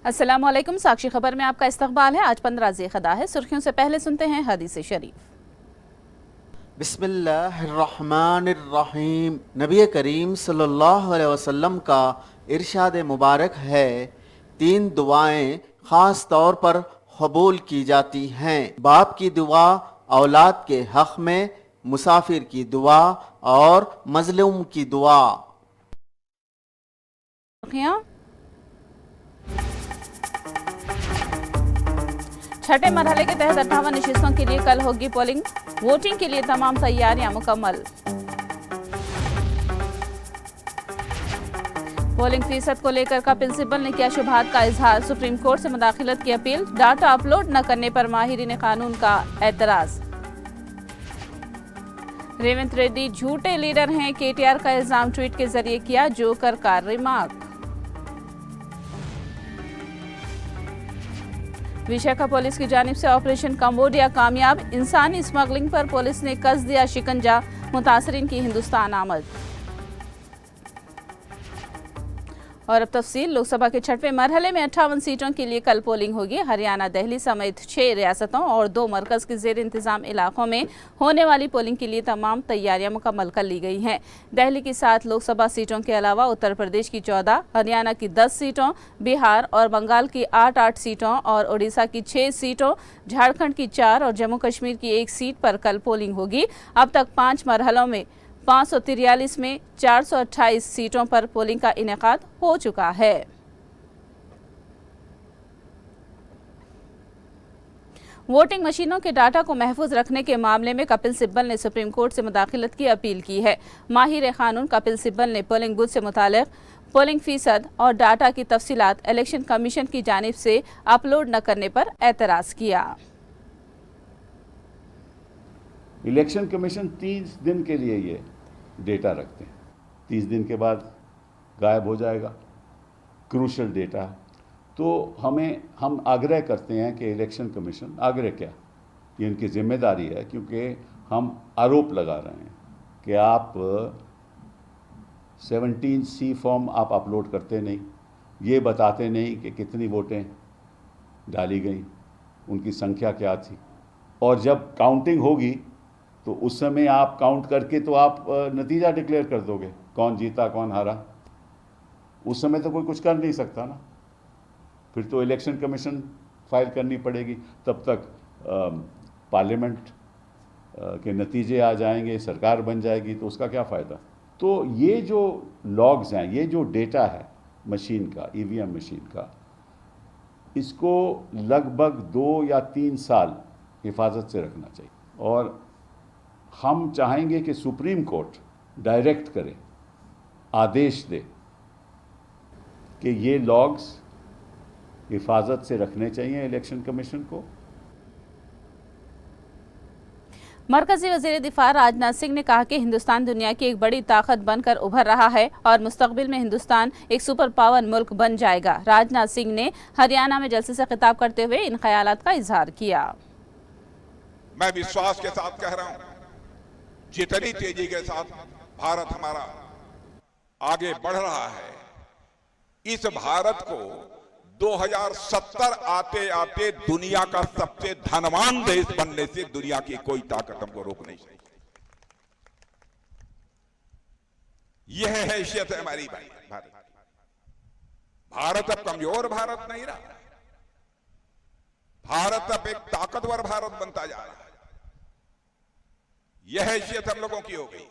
अस्सलामु अलैकुम। साक्षी खबर में आपका इस्तकबाल है। आज 15 ज़िलक़दा है। सुर्खियों से पहले सुनते हैं हदीस शरीफ। बिस्मिल्लाहिर्रहमानिर्रहीम। नबी करीम सल्लल्लाहु अलैहि वसल्लम का इरशाद मुबारक है, 3 दुआएं ख़ास तौर पर कबूल की जाती हैं। बाप की दुआ औलाद के हक़ में, मुसाफिर की दुआ और मज़लूम की दुआ। छठे मरहले के तहत 58 नशिस्तों के लिए कल होगी पोलिंग। वोटिंग के लिए तमाम तैयारियां मुकम्मल। पोलिंग फीसद को लेकर कपिल सिब्बल ने किया शुबहात का इजहार। सुप्रीम कोर्ट से मुदाखिलत की अपील। डाटा अपलोड न करने पर माहिरीन कानून का एतराज। रेवंत रेड्डी झूठे लीडर हैं, केटीआर का इल्जाम ट्वीट के जरिए किया जोकर का रिमार्क। विशाखा पुलिस की जानिब से ऑपरेशन कंबोडिया कामयाब। इंसानी स्मगलिंग पर पुलिस ने कस दिया शिकंजा। मुतासरीन की हिंदुस्तान आमद। और अब तफसील। लोकसभा के छठवें मरहले में 58 सीटों के लिए कल पोलिंग होगी। हरियाणा, दिल्ली समेत 6 रियासतों और 2 मरकज के जेर इंतजाम इलाकों में होने वाली पोलिंग के लिए तमाम तैयारियां मुकम्मल कर ली गई हैं। दिल्ली की 7 लोकसभा सीटों के अलावा उत्तर प्रदेश की 14, हरियाणा की 10 सीटों, बिहार और बंगाल की 8 सीटों और उड़ीसा की 6 सीटों, झारखंड की 4 और जम्मू कश्मीर की 1 सीट पर कल पोलिंग होगी। अब तक 5 मरहलों में 543 में 428 सीटों पर पोलिंग का इनेकाद हो चुका है। वोटिंग मशीनों के डाटा को महफूज रखने के मामले में कपिल सिब्बल ने सुप्रीम कोर्ट से मुदाखिलत की अपील की है। माहिर कानून कपिल सिब्बल ने पोलिंग बूथ से मुतालिक पोलिंग फीसद और डाटा की तफसीलात इलेक्शन कमीशन की जानिब से अपलोड न करने पर एतराज किया। इलेक्शन कमीशन 30 दिन के लिए ये डेटा रखते हैं, 30 दिन के बाद गायब हो जाएगा क्रूशल डेटा। तो हम आग्रह करते हैं कि इलेक्शन कमीशन, आग्रह क्या, ये उनकी जिम्मेदारी है, क्योंकि हम आरोप लगा रहे हैं कि आप 17C फॉर्म आप अपलोड करते नहीं, ये बताते नहीं कि कितनी वोटें डाली गई, उनकी संख्या क्या थी, और जब काउंटिंग होगी तो उस समय आप काउंट करके तो आप नतीजा डिक्लेयर कर दोगे, कौन जीता कौन हारा। उस समय तो कोई कुछ कर नहीं सकता ना, फिर तो इलेक्शन कमीशन फाइल करनी पड़ेगी। तब तक पार्लियामेंट के नतीजे आ जाएंगे, सरकार बन जाएगी, तो उसका क्या फ़ायदा। तो ये जो लॉग्स हैं, ये जो डेटा है मशीन का, EVM मशीन का, इसको लगभग 2 या 3 साल हिफाजत से रखना चाहिए। और हम चाहेंगे कि सुप्रीम कोर्ट डायरेक्ट करे, आदेश दे कि ये लॉग्स हिफाजत से रखने चाहिए इलेक्शन कमीशन को। मरकजी वज़ीर दिफा राजनाथ सिंह ने कहा कि हिंदुस्तान दुनिया की एक बड़ी ताकत बनकर उभर रहा है और मुस्तकबिल में हिंदुस्तान एक सुपर पावर मुल्क बन जाएगा। राजनाथ सिंह ने हरियाणा में जलसे से खिताब करते हुए इन ख्यालात का इजहार किया। मैं विश्वास के साथ कह रहा हूं, जितनी तेजी के साथ भारत हमारा आगे बढ़ रहा है, इस भारत को 2070 आते आते दुनिया का सबसे धनवान देश बनने से दुनिया की कोई ताकत हमको रोक नहीं सकती। यह हैसियत है हमारी भाई। भारत अब कमजोर भारत नहीं रहा, भारत अब एक ताकतवर भारत बनता जा रहा है। यह हैसियत हम लोगों की हो गई।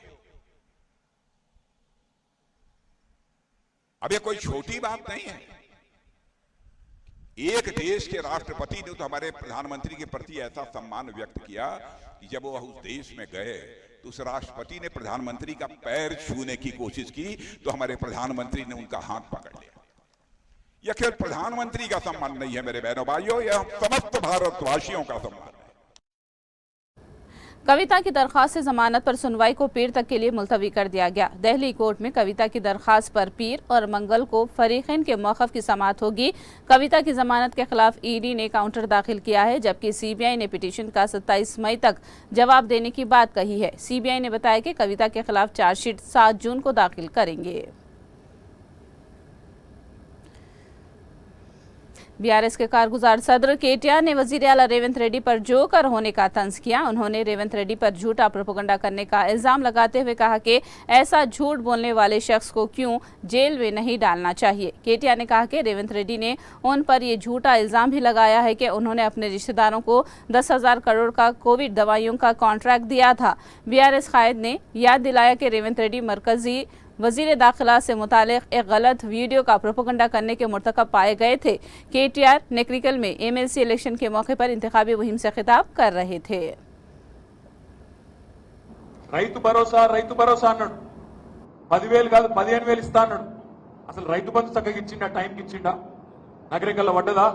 अब ये कोई छोटी बात नहीं है। एक देश के राष्ट्रपति ने तो हमारे प्रधानमंत्री के प्रति ऐसा सम्मान व्यक्त किया कि जब वो उस देश में गए तो उस राष्ट्रपति ने प्रधानमंत्री का पैर छूने की कोशिश की तो हमारे प्रधानमंत्री ने उनका हाथ पकड़ लिया। यह केवल प्रधानमंत्री का सम्मान नहीं है मेरे बहनों भाइयों, यह समस्त भारतवासियों का सम्मान है। कविता की दरखास्त से जमानत पर सुनवाई को पीर तक के लिए मुलतवी कर दिया गया। दिल्ली कोर्ट में कविता की दरखास्त पर पीर और मंगल को फरीकैन के मौक़िफ़ की समाअत होगी। कविता की जमानत के खिलाफ ED ने काउंटर दाखिल किया है, जबकि CBI ने पिटीशन का 27 मई तक जवाब देने की बात कही है। CBI ने बताया कि कविता के खिलाफ चार्जशीट 7 जून को दाखिल करेंगे। बीआरएस के कारगुजार सदर केटीआर ने वजीर आला रेवंत रेड्डी पर जोकर होने का तंज किया। उन्होंने रेवंत रेड्डी पर झूठा प्रोपेगेंडा करने का इल्जाम लगाते हुए कहा कि ऐसा झूठ बोलने वाले शख्स को क्यों जेल में नहीं डालना चाहिए। केटीआर ने कहा कि रेवंत रेड्डी ने उन पर ये झूठा इल्जाम भी लगाया है कि उन्होंने अपने रिश्तेदारों को 10,000 करोड़ का कोविड दवाइयों का कॉन्ट्रैक्ट दिया था। बीआरएस कायद ने याद दिलाया कि रेवंत रेड्डी मरकजी वजीर दाखिला से मुतालिक एक गलत वीडियो का प्रोपेगेंडा करने के मुर्तकब पाए गए थे। केटीआर नेक्रिकल में एमएलसी इलेक्शन के मौके पर इंतखाबी मुहिम से खिताब कर रहे थे। రైతు భరోసా అన్నాడు 10,000 కాదు 15,000 ఇస్తా అన్నాడు. అసలు రైతు బంధు చక్కగా ఇచ్చిండా, టైంకి ఇచ్చిండా, నగరికల్లా పడ్డదా?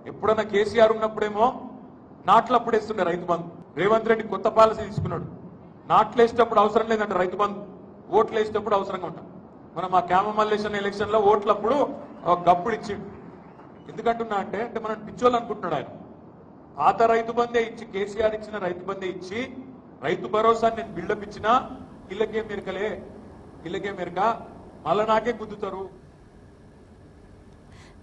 ఎప్పుడన్నా కేసీఆర్ ఉన్నప్పుడేమో నాట్లప్పుడు వేస్తుండే రైతు బంధు. రేవంత్ రెడ్డి కొత్త పాలసీ తీసుకున్నాడు. నాట్లు వేసేటప్పుడు అవసరం లేదంట రైతు బంధు, ఓట్లు వేసేటప్పుడు అవసరంగా ఉంటాం. మనం ఆ క్యామమల్లేషన్ ఎలక్షన్ లో ఓట్లప్పుడు గప్పుడు ఇచ్చిండు. ఎందుకంటున్నా అంటే మనం పిచ్చోళ్ళు అనుకుంటున్నాడు ఆయన. పాత రైతు బందే ఇచ్చి, కేసీఆర్ ఇచ్చిన రైతు బందే ఇచ్చి రైతు భరోసా నేను బిల్డప్ ఇచ్చినా ఇళ్ళకే మెరక మళ్ళా నాకే గుద్దుతారు.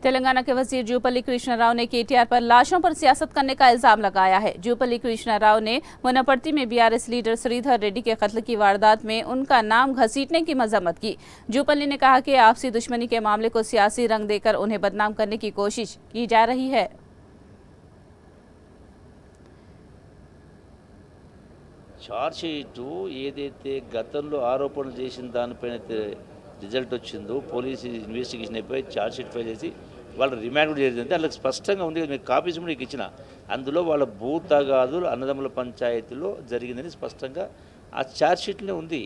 तेलंगाना के वजीर जूपल्ली कृष्णा राव ने केटीआर पर लाशों पर सियासत करने का इल्जाम लगाया है। जूपल्ली कृष्णा राव ने मुनपर्ती में बीआरएस लीडर श्रीधर रेड्डी के कत्ल की वारदात में उनका नाम घसीटने की मजम्मत की। जूपल्ली ने कहा कि आपसी दुश्मनी के मामले को सियासी रंग देकर उन्हें बदनाम करने की कोशिश की जा रही है। చార్జ్ షీట్ ఏదైతే గతంలో ఆరోపణలు చేసిన దానిపైన రిజల్ట్ వచ్చిందో పోలీసు ఇన్వెస్టిగేషన్ అయిపోయి చార్జ్ షీట్ ఫైల్ చేసి వాళ్ళు రిమాండ్ కూడా చేసిందంటే వాళ్ళకి స్పష్టంగా ఉంది. మీకు కాపీస్ కూడా మీకు ఇచ్చిన అందులో వాళ్ళ భూ తగాదులు అన్నదమ్ముల పంచాయతీలో జరిగిందని స్పష్టంగా ఆ చార్జ్ షీట్లోనే ఉంది.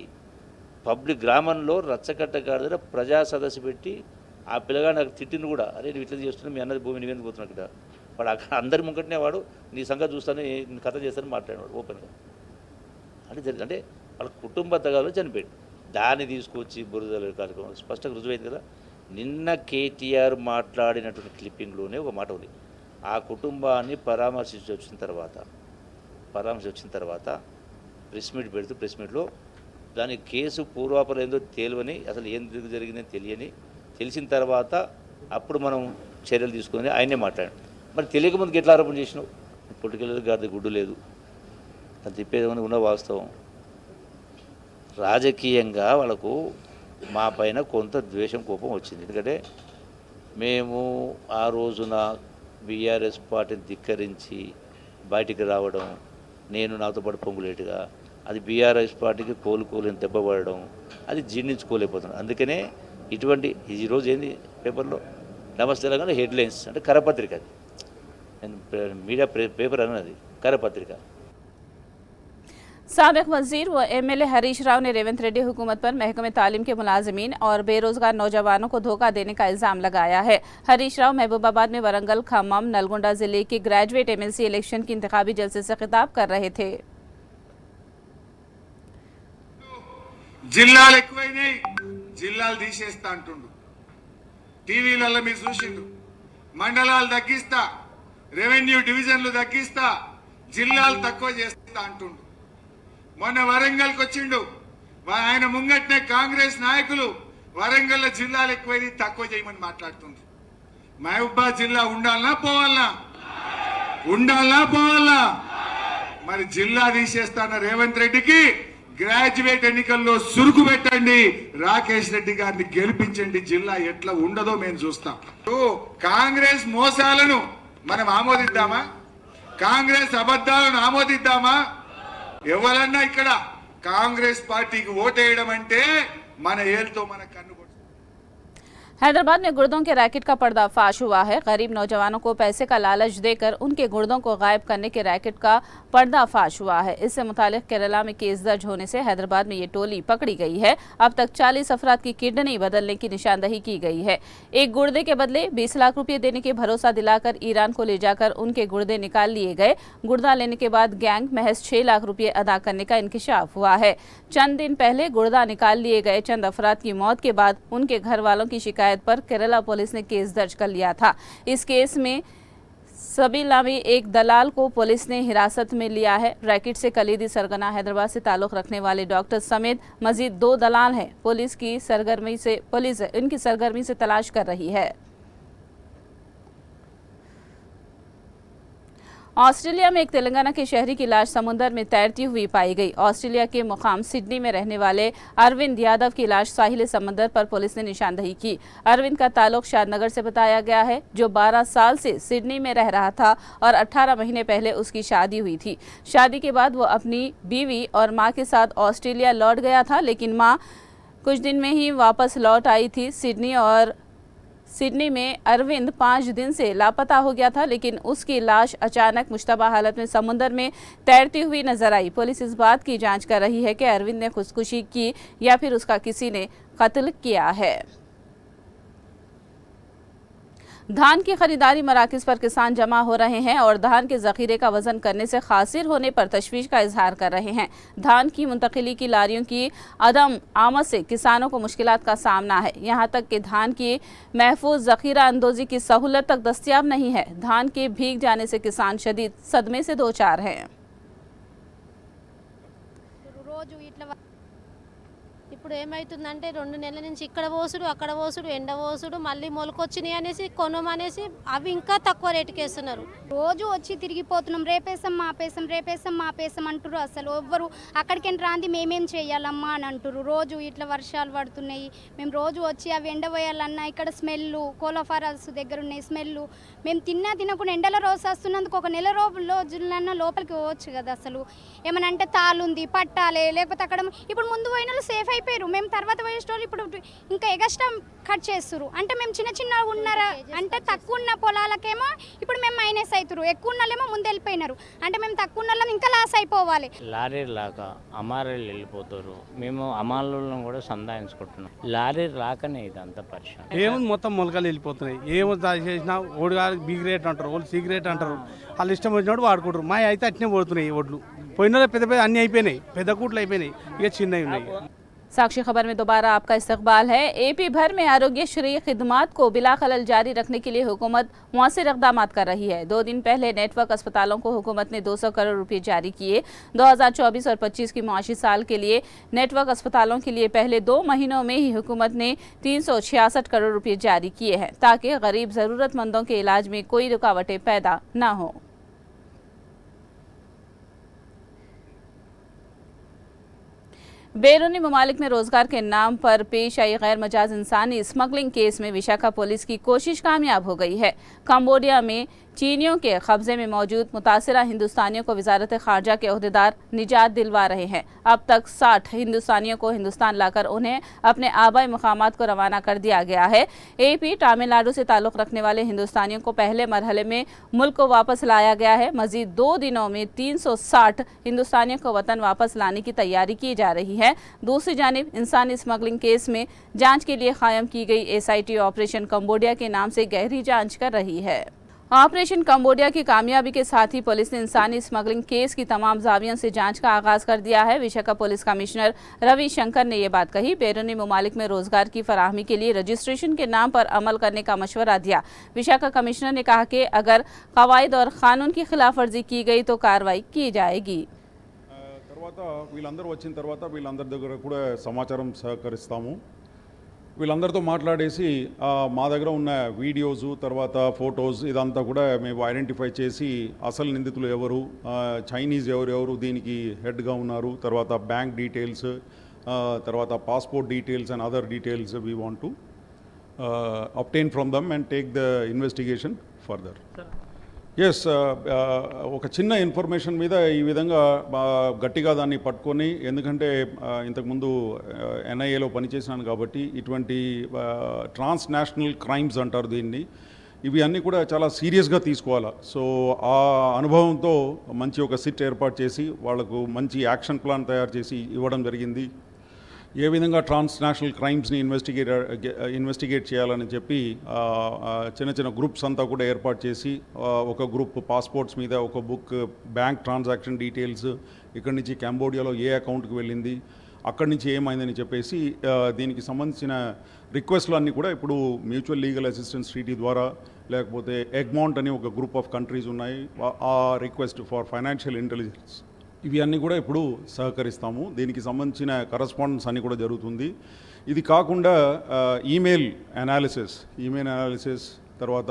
పబ్లిక్ గ్రామంలో రచ్చకట్టగాడి దగ్గర ప్రజా సదస్సు పెట్టి ఆ పిల్లగా నాకు తిట్టింది కూడా, అరే నువ్వు ఇట్లా చేస్తున్నా మీ అన్నది భూమి నివేదిక పోతున్నాడు ఇక్కడ వాడు అక్కడ అందరి ముంగటనే వాడు నీ సంగతి చూస్తాను నేను కథ చేస్తానని మాట్లాడినాడు ఓపెన్గా. అంటే జరిగింది అంటే వాళ్ళ కుటుంబ తగాదులో చనిపోయాడు. దాన్ని తీసుకొచ్చి బురదల కార్యక్రమం స్పష్టంగా రుజువైంది కదా. నిన్న కేటీఆర్ మాట్లాడినటువంటి క్లిప్పింగ్లోనే ఒక మాట ఉంది. ఆ కుటుంబాన్ని పరామర్శించి వచ్చిన తర్వాత ప్రెస్ మీట్ పెడుతూ ప్రెస్ మీట్లో దాని కేసు పూర్వాపరం ఏందో తేలివని, అసలు ఎందుకు జరిగిందని తెలిసిన తర్వాత అప్పుడు మనం చర్యలు తీసుకుని ఆయనే మాట్లాడాడు. మరి తెలియకముందుకు ఎట్లా ఆరోపణ చేసినావు? పొలిటికల్ గారి గుడ్డు లేదు అది తిప్పేదేమని ఉన్న వాస్తవం. రాజకీయంగా వాళ్ళకు మా పైన కొంత ద్వేషం కోపం వచ్చింది. ఎందుకంటే మేము ఆ రోజున బీఆర్ఎస్ పార్టీని ధిక్కరించి బయటికి రావడం, నేను నాతో పాటు పొంగులేటుగా అది బీఆర్ఎస్ పార్టీకి కోలుకోలేని దెబ్బ పడడం, అది జీర్ణించుకోలేకపోతున్నాను. అందుకనే ఇటువంటి ఈరోజు ఏంది పేపర్లో నమస్తే తెలంగాణ హెడ్లైన్స్ అంటే కరపత్రిక, అది నేను మీడియా పేపర్ అన్నది కరపత్రిక. साबिक वजीर व एमएलए हरीश राव ने रेवंत रेड्डी हुकूमत पर महकमे तालीम के मुलाजिमीन और बेरोजगार नौजवानों को धोखा देने का इल्जाम लगाया है। हरीश राव महबूबाबाद में वरंगल, खम्मम, नलगोंडा जिले के ग्रेजुएट एमएलसी इलेक्शन की इंतखाबी जलसे से खिताब कर रहे थे। జిల్లాలు ఎక్కువైనాయి, జిల్లాలు తీసేస్తా అంటుండు. టీవీలలో మీరు చూసిండు, మండలాలు తగ్గిస్తా, రెవెన్యూ డివిజన్లు తగ్గిస్తా, జిల్లాలు తక్కువ చేస్తా అంటుండు. మొన్న వరంగల్కి వచ్చిండు, ఆయన ముంగట్నే కాంగ్రెస్ నాయకులు వరంగల్ జిల్లాలు ఎక్కువైంది తక్కువ చేయమని మాట్లాడుతుంది. మహబూబాబాద్ జిల్లా ఉండాలనా పోవాలనా? మరి జిల్లా తీసేస్తాన రేవంత్ రెడ్డికి గ్రాడ్యుయేట్ ఎన్నికల్లో సురుకు పెట్టండి, రాకేష్ రెడ్డి గారిని గెలిపించండి. జిల్లా ఎట్లా ఉండదో మేము చూస్తాం. కాంగ్రెస్ మోసాలను మనం ఆమోదిద్దామా? కాంగ్రెస్ అబద్ధాలను ఆమోదిద్దామా? ఎవరన్నా ఇక్కడ కాంగ్రెస్ పార్టీకి ఓటేయడం అంటే మన ఏల్తో మన కన్ను. हैदराबाद में गुर्दों के रैकेट का पर्दाफाश हुआ है। गरीब नौजवानों को पैसे का लालच देकर उनके गुर्दों को गायब करने के रैकेट का पर्दाफाश हुआ है। इससे मुतालिक केरला में केस दर्ज होने से हैदराबाद में ये टोली पकड़ी गई है। अब तक 40 अफराद की किडनी बदलने की निशानदही की गई है। एक गुर्दे के बदले 20 लाख रुपये देने के भरोसा दिलाकर ईरान को ले जाकर उनके गुर्दे निकाल लिए गए। गुर्दा लेने के बाद गैंग महज 6 लाख रुपये अदा करने का इंकिशाफ हुआ है। चंद दिन पहले गुर्दा निकाल लिए गए चंद अफराद की मौत के बाद उनके घर वालों की शिकायत पर केरला पुलिस ने केस दर्ज कर लिया था। इस केस में सबील नामी एक दलाल को पुलिस ने हिरासत में लिया है। रैकेट से कलीदी सरगना हैदराबाद से ताल्लुक रखने वाले डॉक्टर समेत मजीद 2 दलाल हैं। पुलिस इनकी सरगर्मी से तलाश कर रही है। ऑस्ट्रेलिया में एक तेलंगाना के शहरी की लाश समुद्र में तैरती हुई पाई गई। ऑस्ट्रेलिया के मुकाम सिडनी में रहने वाले अरविंद यादव की लाश साहिल समंदर पर पुलिस ने निशानदही की। अरविंद का ताल्लुक शादनगर से बताया गया है, जो 12 साल से सिडनी में रह रहा था और 18 महीने पहले उसकी शादी हुई थी। शादी के बाद वो अपनी बीवी और मां के साथ ऑस्ट्रेलिया लौट गया था, लेकिन मां कुछ दिन में ही वापस लौट आई थी। सिडनी में अरविंद 5 दिन से लापता हो गया था, लेकिन उसकी लाश अचानक मुश्तबा हालत में समुद्र में तैरती हुई नजर आई। पुलिस इस बात की जांच कर रही है कि अरविंद ने खुदकुशी की या फिर उसका किसी ने कत्ल किया है। धान की खरीदारी मराकज पर किसान जमा हो रहे हैं और धान के जखीरे का वजन करने से खासिर होने पर तशवीश का इजहार कर रहे हैं। धान की मुंतकिली की लारियों की अदम आमद से किसानों को मुश्किलात का सामना है। यहां तक कि धान की महफूज जखीरा अंदोजी की सहूलत तक दस्तयाब नहीं है। धान के भीग जाने से किसान शदीद सदमे से दो चार हैं। ఇప్పుడు ఏమవుతుందంటే 2 నెలల నుంచి ఇక్కడ పోసుడు అక్కడ పోసుడు ఎండ పోసుడు మళ్ళీ మొలకొచ్చినాయి అనేసి కొనమనేసి అవి ఇంకా తక్కువ రేటుకి వేస్తున్నారు. రోజు వచ్చి తిరిగిపోతున్నాం, రేపేసం మాపేసం అంటారు. అసలు ఎవ్వరు అక్కడికి రాంది మేమేం చేయాలమ్మా అని అంటారు. రోజు ఇట్లా వర్షాలు పడుతున్నాయి, మేము రోజు వచ్చి అవి ఎండవేయాలన్నా ఇక్కడ స్మెల్, కోలోఫారల్స్ దగ్గర ఉన్నాయి స్మెల్. మేము తినకుండా ఎండలో రోజు వస్తున్నందుకు ఒక నెల రోజులన్నా లోపలికి పోవచ్చు కదా. అసలు ఏమన్నా అంటే తాలుంది పట్టాలి, లేకపోతే అక్కడ ఇప్పుడు ముందు పోయిన వాళ్ళు సేఫ్ అయిపోయారు. మేము తర్వాత పోయేటోళ్ళు ఇప్పుడు ఇంకా ఎగస్ట్రా కట్ చేస్తారు. అంటే మేము చిన్న ఉన్నారా అంటే తక్కువ ఉన్న పొలాలకేమో ఇప్పుడు మేము మైనస్ అవుతారు, ఎక్కువ ఉన్నోళ్ళేమో ముందు వెళ్ళిపోయినారు. అంటే మేము తక్కువ ఉన్న వాళ్ళం ఇంకా లాస్ అయిపోవాలి. లారీ లాక అమారీలు వెళ్ళిపోతారు, మేము అమాలను కూడా సంధానించుకుంటున్నాం. లారీ రాకనే ఇదంతా పరిశ్రమ ఏముంది, మొత్తం మొలకలు వెళ్ళిపోతున్నాయి. ఏమో చేసినా ఓడిగా బి గ్రేట్ అంటారు, వాళ్ళు సి గ్రేట్ అంటారు. వాళ్ళు ఇష్టం వచ్చినప్పుడు వాడుకుంటారు. మా అయితే అట్నే పోతున్నాయి ఓట్లు. పోయిన పెద్ద అన్నీ అయిపోయినాయి, పెద్ద కూట్లు అయిపోయినాయి, ఇక చిన్నవి ఉన్నాయి. साक्षी खबर में दोबारा आपका इस्तकबाल है। एपी भर में आरोग्य श्री खिदमात को बिला खलल जारी रखने के लिए हुकूमत मुअस्सिर इक़दाम कर रही है। 2 दिन पहले नेटवर्क अस्पतालों को हुकूमत ने 200 करोड़ रुपए जारी किए। 2024 और 25 की माशी साल के लिए नेटवर्क अस्पतालों के लिए पहले 2 महीनों में ही हुकूमत ने 366 करोड़ रुपए जारी किए हैं, ताकि गरीब ज़रूरतमंदों के इलाज में कोई रुकावटें पैदा न हो। बैरूनी ममालिक में रोजगार के नाम पर पेश आई गैर मजाज इंसानी स्मगलिंग केस में विशाखा पुलिस की कोशिश कामयाब हो गई है। कंबोडिया में चीनियों के कब्जे में मौजूद मुतासिरा हिंदुस्तानियों को वजारत खारजा के ओहदेदार निजात दिलवा रहे हैं। अब तक 60 हिंदुस्तानियों को हिंदुस्तान लाकर उन्हें अपने आबाई मुकामात को रवाना कर दिया गया है। एपी तमिलनाडु से ताल्लुक़ रखने वाले हिंदुस्तानियों को पहले मरहले में मुल्क को वापस लाया गया है। मजीद 2 दिनों में 360 हिंदुस्तानियों को वतन वापस लाने की तैयारी की जा रही है। दूसरी जानिब इंसानी स्मगलिंग केस में जांच के लिए कायम की गई SIT ऑपरेशन कंबोडिया के नाम से गहरी जांच कर रही है। ऑपरेशन कंबोडिया की कामयाबी के साथ ही पुलिस ने इंसानी स्मगलिंग केस की तमाम जावियों से जांच का आगाज कर दिया है। विशाखा पुलिस कमिश्नर रवि शंकर ने ये बात कही। बैरूनी ममालिक में रोजगार की फराहमी के लिए रजिस्ट्रेशन के नाम पर अमल करने का मशवरा दिया। विशाखा कमिश्नर ने कहा कि अगर कवायद और कानून की खिलाफ वर्जी की गई तो कार्रवाई की जाएगी। వీళ్ళందరూ వచ్చిన తర్వాత వీళ్ళందరి దగ్గర కూడా సమాచారం సహకరిస్తాము. వీళ్ళందరితో మాట్లాడేసి మా దగ్గర ఉన్న వీడియోస్ తర్వాత ఫొటోస్ ఇదంతా కూడా మేము ఐడెంటిఫై చేసి అసలు నిందితులు ఎవరు, చైనీస్ ఎవరెవరు దీనికి హెడ్గా ఉన్నారు, తర్వాత బ్యాంక్ డీటెయిల్స్, తర్వాత passport details and other details we want to obtain from them and take the investigation further. Yes, ఒక చిన్న ఇన్ఫర్మేషన్ మీద ఈ విధంగా గట్టిగా దాన్ని పట్టుకొని, ఎందుకంటే ఇంతకుముందు NIAలో పనిచేసినాను కాబట్టి ఇటువంటి ట్రాన్స్నేషనల్ క్రైమ్స్ అంటారు దీన్ని, ఇవి అన్నీ కూడా చాలా సీరియస్గా తీసుకోవాలా. సో ఆ అనుభవంతో మంచి ఒక సిట్ ఏర్పాటు చేసి వాళ్లకు మంచి యాక్షన్ ప్లాన్ తయారు చేసి ఇవ్వడం జరిగింది. ఏ విధంగా ట్రాన్స్నేషనల్ క్రైమ్స్ని ఇన్వెస్టిగేట్ చేయాలని చెప్పి చిన్న చిన్న గ్రూప్స్ అంతా కూడా ఏర్పాటు చేసి, ఒక గ్రూప్ పాస్పోర్ట్స్ మీద, ఒక బుక్ బ్యాంక్ ట్రాన్సాక్షన్ డీటెయిల్స్, ఇక్కడి నుంచి కంబోడియాలో ఏ అకౌంట్కి వెళ్ళింది, అక్కడి నుంచి ఏమైందని చెప్పేసి దీనికి సంబంధించిన రిక్వెస్ట్లు అన్నీ కూడా ఇప్పుడు మ్యూచువల్ లీగల్ అసిస్టెన్స్ ట్రీటీ ద్వారా, లేకపోతే ఎగ్మౌంట్ అని ఒక గ్రూప్ ఆఫ్ కంట్రీస్ ఉన్నాయి, ఆ రిక్వెస్ట్ ఫర్ ఫైనాన్షియల్ ఇంటెలిజెన్స్, ఇవి అన్నీ కూడా ఇప్పుడు సహకరిస్తాము. దీనికి సంబంధించిన కరస్పాండెన్స్ అన్నీ కూడా జరుగుతుంది. ఇది కాకుండా ఈమెయిల్ అనాలిసిస్, తర్వాత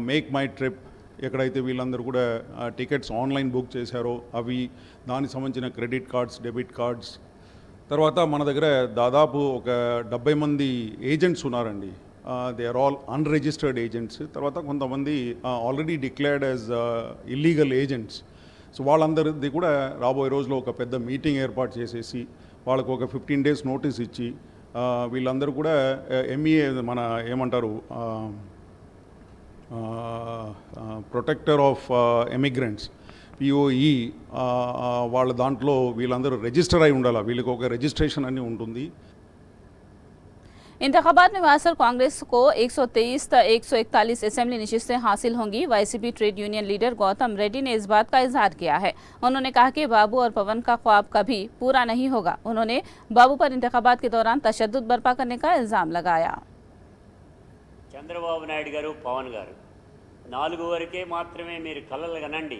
మేక్ మై ట్రిప్, ఎక్కడైతే వీళ్ళందరూ కూడా టికెట్స్ ఆన్లైన్ బుక్ చేశారో అవి, దానికి సంబంధించిన క్రెడిట్ కార్డ్స్, డెబిట్ కార్డ్స్, తర్వాత మన దగ్గర దాదాపు ఒక 70 మంది ఏజెంట్స్ ఉన్నారండి. They are all unregistered agents. తర్వాత కొంతమంది already declared as illegal agents. So వాళ్ళందరిది కూడా రాబోయే రోజుల్లో ఒక పెద్ద మీటింగ్ ఏర్పాటు చేసేసి వాళ్ళకు ఒక 15 days నోటీస్ ఇచ్చి వీళ్ళందరూ కూడా ఎంఈఏ మన ఏమంటారు ప్రొటెక్టర్ ఆఫ్ ఎమిగ్రెంట్స్ పిఓఈ వాళ్ళ దాంట్లో వీళ్ళందరూ రిజిస్టర్ అయి ఉండాలి. వీళ్ళకి ఒక రిజిస్ట్రేషన్ అని ఉంటుంది. इंतखाबात में वासर कांग्रेस को 123 तक 141 असेंबली नशिस्तें हासिल होंगी। YCP trade union leader Gautam Reddy ने इस बात का इजहार किया है। उन्होंने कहा कि बाबू और पवन का ख्वाब कभी पूरा नहीं होगा। उन्होंने बाबू पर इंतखाबात के दौरान तशद्दुद बर्पा करने का इल्जाम लगाया। చంద్రబాబు నాయుడు గారు, పవన్ గారు 4 వరకే మాత్రమే మీరు కలలు కనండి.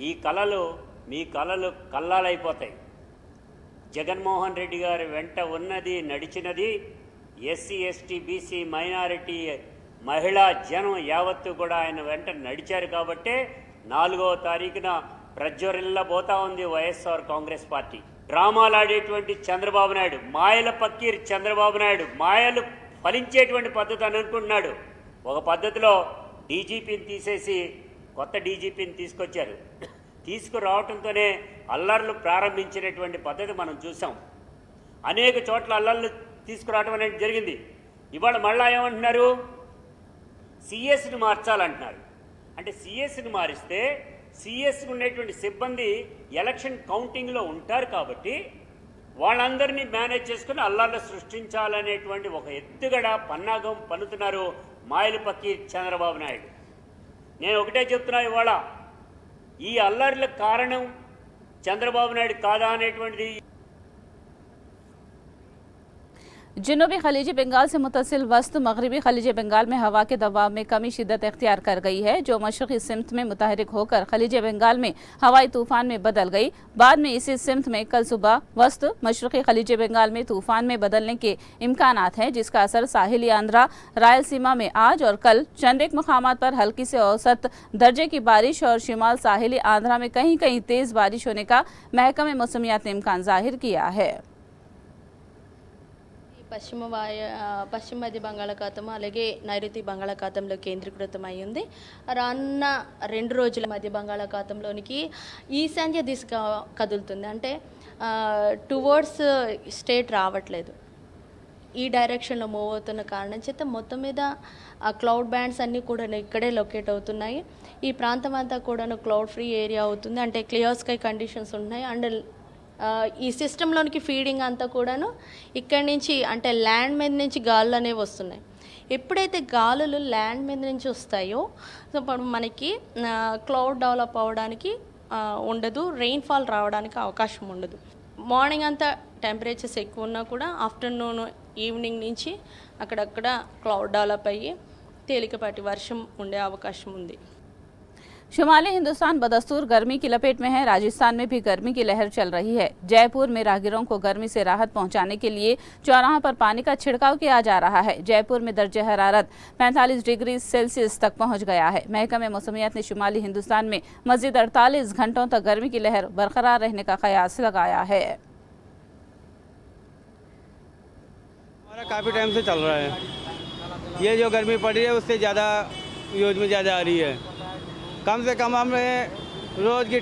ఈ కలలు మీ కలలు కల్లాలైపోతాయి. జగన్మోహన్ రెడ్డి గారి వెంట ఉన్నది, నడిచినది ఎస్సీ, ఎస్టీ, బీసీ, మైనారిటీ, మహిళా జనం యావత్తు కూడా ఆయన వెంట నడిచారు. కాబట్టే 4వ తారీఖున ప్రజ్వరిల్లబోతా ఉంది వైఎస్ఆర్ కాంగ్రెస్ పార్టీ. డ్రామాలు ఆడేటువంటి చంద్రబాబు నాయుడు, మాయల పక్కీర్ చంద్రబాబు నాయుడు మాయలు ఫలించేటువంటి పద్ధతి అని అనుకుంటున్నాడు. ఒక పద్ధతిలో డీజీపీని తీసేసి కొత్త డీజీపీని తీసుకొచ్చారు. తీసుకురావడంతోనే అల్లర్లు ప్రారంభించినటువంటి పద్ధతి మనం చూసాం. అనేక చోట్ల అల్లర్లు తీసుకురావడం అనేది జరిగింది. ఇవాళ మళ్ళా ఏమంటున్నారు, సిఎస్ని మార్చాలంటున్నారు. అంటే సిఎస్ని మారిస్తే సిఎస్కి ఉండేటువంటి సిబ్బంది ఎలక్షన్ కౌంటింగ్లో ఉంటారు కాబట్టి వాళ్ళందరినీ మేనేజ్ చేసుకుని అల్లర్లు సృష్టించాలనేటువంటి ఒక ఎత్తుగడ పన్నాగం పన్నుతున్నారు మాయల పక్కీర్ చంద్రబాబు నాయుడు. నేను ఒకటే చెప్తున్నా, ఇవాళ ఈ అల్లర్లకు కారణం చంద్రబాబు నాయుడు కాదా అనేటువంటిది जनूबी खलीजी बंगाल से मुतसिल वस्त मगरबी खलीजी बंगाल में हवा के दबाव में कमी शिद्दत इख्तियार कर गई है, जो मशरक़ी सिमत में मुतहरिक होकर खलीजी बंगाल में हवाई तूफ़ान में बदल गई। बाद में इसी सिमत में कल सुबह वस्त मशरक़ी खलीजी बंगाल में तूफ़ान में बदलने के इम्कानात हैं, जिसका असर साहिली आंध्रा, रायलसीमा में आज और कल चंद एक मकामात पर हल्की से औसत दर्जे की बारिश और शिमाल साहिली आंध्रा में कहीं कहीं तेज़ बारिश होने का महकमे मौसमियात ने इम्कान जाहिर किया है। పశ్చిమ మధ్య బంగాళాఖాతం అలాగే నైరుతి బంగాళాఖాతంలో కేంద్రీకృతమై ఉంది. రానున్న 2 రోజుల మధ్య బంగాళాఖాతంలోనికి ఈశాన్య దిశగా కదులుతుంది. అంటే టువర్డ్స్ స్టేట్ రావట్లేదు, ఈ డైరెక్షన్లో మూవ్ అవుతున్న కారణం చేత మొత్తం మీద ఆ క్లౌడ్ బ్యాండ్స్ అన్నీ కూడా ఇక్కడే లొకేట్ అవుతున్నాయి. ఈ ప్రాంతం అంతా కూడా క్లౌడ్ ఫ్రీ ఏరియా అవుతుంది. అంటే క్లియర్ స్కై కండిషన్స్ ఉన్నాయి. అండ్ ఈ సిస్టంలోనికి ఫీడింగ్ అంతా కూడాను ఇక్కడి నుంచి, అంటే ల్యాండ్ మీద నుంచి గాలులు అనేవి వస్తున్నాయి. ఎప్పుడైతే గాలులు ల్యాండ్ మీద నుంచి వస్తాయో ఇప్పుడు మనకి క్లౌడ్ డెవలప్ అవ్వడానికి ఉండదు, రెయిన్ఫాల్ రావడానికి అవకాశం ఉండదు. మార్నింగ్ అంతా టెంపరేచర్స్ ఎక్కువ ఉన్నా కూడా ఆఫ్టర్నూన్ ఈవినింగ్ నుంచి అక్కడక్కడ క్లౌడ్ డెవలప్ అయ్యి తేలికపాటి వర్షం ఉండే అవకాశం ఉంది. शुमाली हिंदुस्तान बदस्तूर गर्मी की लपेट में है। राजस्थान में भी गर्मी की लहर चल रही है। जयपुर में राहगीरों को गर्मी से राहत पहुंचाने के लिए चौराहों पर पानी का छिड़काव किया जा रहा है। जयपुर में दर्जे हरारत 45 डिग्री सेल्सियस तक पहुंच गया है। महकमे मौसमियात ने शुमाली हिंदुस्तान में मजीद 48 घंटों तक गर्मी की लहर बरकरार रहने का कयास लगाया है। हमारा काफ़ी टाइम से चल रहा है। ये जो गर्मी पड़ रही है उससे ज़्यादा यूज में ज़्यादा आ रही है। कम से कम हम रोज़ की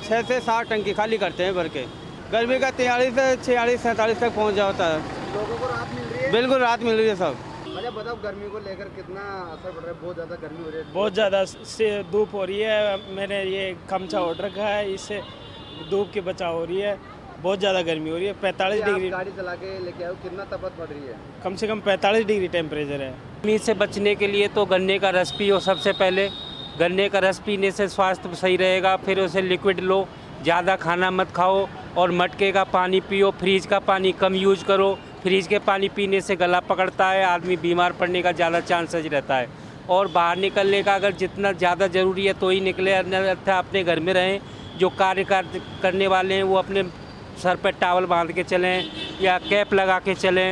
6 से 7 टंकी खाली करते हैं भर के। गर्मी का 43 से 46 47 तक पहुंच जाता है। लोगों को राहत मिल रही है? बिल्कुल राहत मिल रही है सब। अच्छा बताओ, गर्मी को लेकर कितना असर पड़ रहा है? बहुत ज़्यादा गर्मी हो रही है, बहुत ज़्यादा से धूप हो रही है। मैंने ये गमछा ओढ़ रखा है, इससे धूप की बचाव हो रही है। बहुत ज़्यादा गर्मी हो रही है। 45 डिग्री गाड़ी चला के लेके आओ, कितना तपत पड़ रही है? कम से कम 45 डिग्री टेम्परेचर है। गर्मी से बचने के लिए तो गन्ने का रस पियो सबसे पहले। गन्ने का रस पीने से स्वास्थ्य सही रहेगा। फिर उसे लिक्विड लो, ज़्यादा खाना मत खाओ और मटके का पानी पियो। फ्रीज का पानी कम यूज करो। फ्रीज के पानी पीने से गला पकड़ता है, आदमी बीमार पड़ने का ज़्यादा चांसेस रहता है। और बाहर निकलने का अगर जितना ज़्यादा ज़रूरी है तो ही निकले, अन्यथा अपने घर में रहें। जो कार्य करने वाले हैं वो अपने सर पर टॉवल बांध के चलें या कैप लगा के चलें।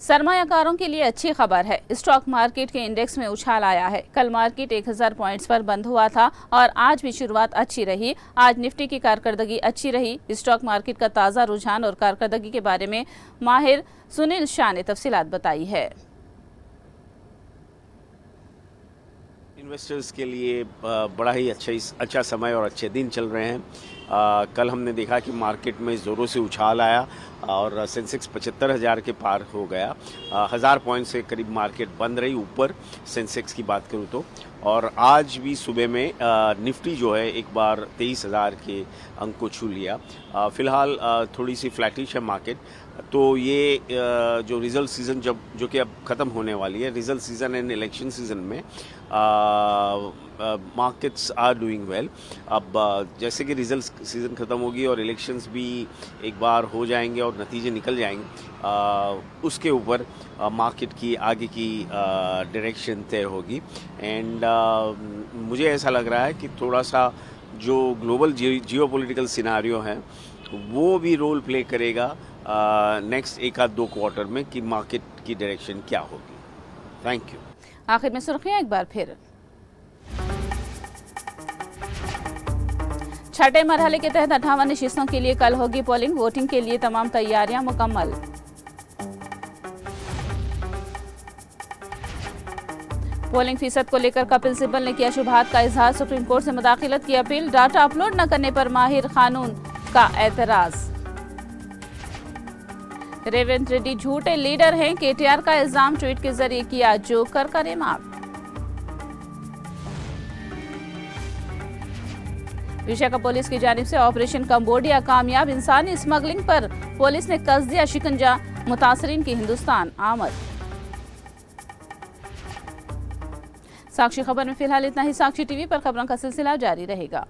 सरमायाकारों के लिए अच्छी खबर है। स्टॉक मार्केट के इंडेक्स में उछाल आया है। कल मार्केट 1000 पॉइंट्स पर बंद हुआ था और आज भी शुरुआत अच्छी रही। आज निफ्टी की कारकर्दगी अच्छी रही। स्टॉक मार्केट का ताज़ा रुझान और कारकर्दगी के बारे में माहिर सुनील शाह ने तफसीलात बताई है। इन्वेस्टर्स के लिए बड़ा ही अच्छा समय और अच्छे दिन चल रहे हैं। कल हमने देखा कि मार्केट में ज़ोरों से उछाल आया और सेंसेक्स 75,000 के पार हो गया। 1000 पॉइंट से करीब मार्केट बंद रही ऊपर सेंसेक्स की बात करूं तो। और आज भी सुबह में निफ्टी जो है एक बार 23,000 के अंक को छू लिया। फ़िलहाल थोड़ी सी फ्लैटिश है मार्केट। तो ये जो रिज़ल्ट सीज़न जो कि अब ख़त्म होने वाली है, result season and election season में मार्केट्स आर डूइंग वेल। अब जैसे कि रिज़ल्ट सीज़न ख़त्म होगी और इलेक्शंस भी एक बार हो जाएंगे और नतीजे निकल जाएंगे, उसके ऊपर मार्केट की आगे की डायरेक्शन तय होगी। एंड मुझे ऐसा लग रहा है कि थोड़ा सा जो ग्लोबल जियोपॉलिटिकल सिनारियो है वो भी रोल प्ले करेगा नेक्स्ट 1-2 क्वार्टर में कि मार्केट की डायरेक्शन क्या होगी। Thank you. आखिर में सुर्खियां एक बार फिर। छठे मरहले के तहत 58 नशिस्तों के लिए कल होगी पोलिंग। वोटिंग के लिए तमाम तैयारियां मुकम्मल। पोलिंग फीसद को लेकर कपिल सिब्बल ने किया शुबहात का इजहार। सुप्रीम कोर्ट से मुदाखिलत की अपील। डाटा अपलोड न करने पर माहिर कानून का एतराज। रेवंत रेड्डी झूठे लीडर हैं, केटीआर का इल्जाम ट्वीट के जरिए किया। जोकर करे माफ। विशाखा पुलिस की जानिब से ऑपरेशन कंबोडिया कामयाब। इंसानी स्मगलिंग पर पुलिस ने कस दिया शिकंजा। मुतासरीन की हिंदुस्तान आमद। साक्षी खबर में फिलहाल इतना ही। साक्षी टीवी पर खबरों का सिलसिला जारी रहेगा।